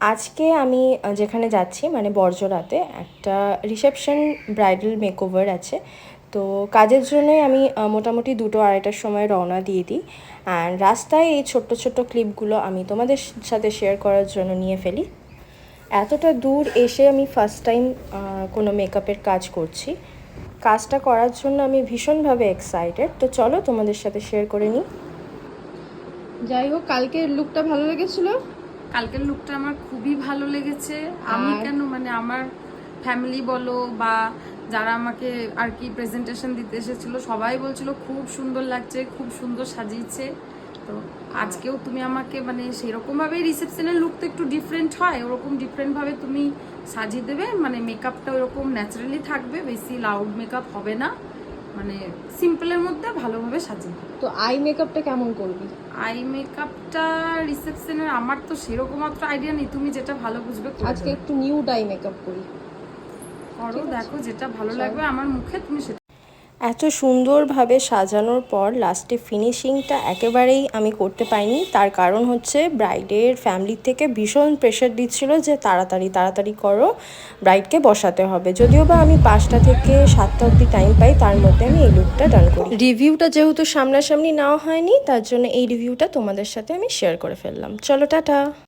আজকে আমি যেখানে যাচ্ছি মানে বড়জোড়াতে একটা রিসেপশন ব্রাইডাল মেকওভার আছে। তো কাজের জন্যই আমি মোটামুটি 2-2:30টার সময় রওনা দিয়ে দিই। অ্যান্ড রাস্তায় এই ছোট্ট ছোট্ট ক্লিপগুলো আমি তোমাদের সাথে শেয়ার করার জন্য নিয়ে ফেলি। এতটা দূর এসে আমি ফার্স্ট টাইম কোনো মেকআপের কাজ করছি। কাজটা করার জন্য আমি ভীষণভাবে এক্সাইটেড। তো চলো তোমাদের সাথে শেয়ার করে নিই। যাই হোক, কালকের লুকটা ভালো লেগেছিল। কালকের লুকটা আমার খুবই ভালো লেগেছে। আমি কেন মানে আমার ফ্যামিলি বলো বা যারা আমাকে আর কি প্রেজেন্টেশন দিতে এসেছিল সবাই বলছিল খুব সুন্দর লাগছে, খুব সুন্দর সাজিয়েছে। তো আজকেও তুমি আমাকে মানে সেরকমভাবেই রিসেপশনের লুক তো একটু ডিফারেন্ট হয়, ওরকম ডিফারেন্টভাবে তুমি সাজিয়ে দেবে। মানে মেকআপটা ওরকম ন্যাচারালি থাকবে, বেশি লাউড মেকআপ হবে না, মানে সিম্পলের মধ্যে ভালোভাবে সাজিয়ে। তো আই মেকআপটা কেমন করবি? আই মেকআপটা রিসেপশনের আমার তো সেরকম মাত্র আইডিয়া নেই, তুমি যেটা ভালো বুঝবে আজকে একটু নিউড আই মেকআপ করি। করো, দেখো যেটা ভালো লাগবে আমার মুখে তুমি সেটা। এত সুন্দরভাবে সাজানোর পর লাস্টে ফিনিশিংটা একেবারেই আমি করতে পারিনি। তার কারণ হচ্ছে ব্রাইডের ফ্যামিলির থেকে ভীষণ প্রেশার দিচ্ছিল যে তাড়াতাড়ি তাড়াতাড়ি করো, ব্রাইডকে বসাতে হবে। যদিও বা আমি 5টা থেকে 7টা অবধি টাইম পাই, তার মধ্যে আমি এই লুকটা ডান করি। রিভিউটা যেহেতু সামনাসামনি নেওয়া হয়নি, তার জন্য এই রিভিউটা তোমাদের সাথে আমি শেয়ার করে ফেললাম। চলো টাটা।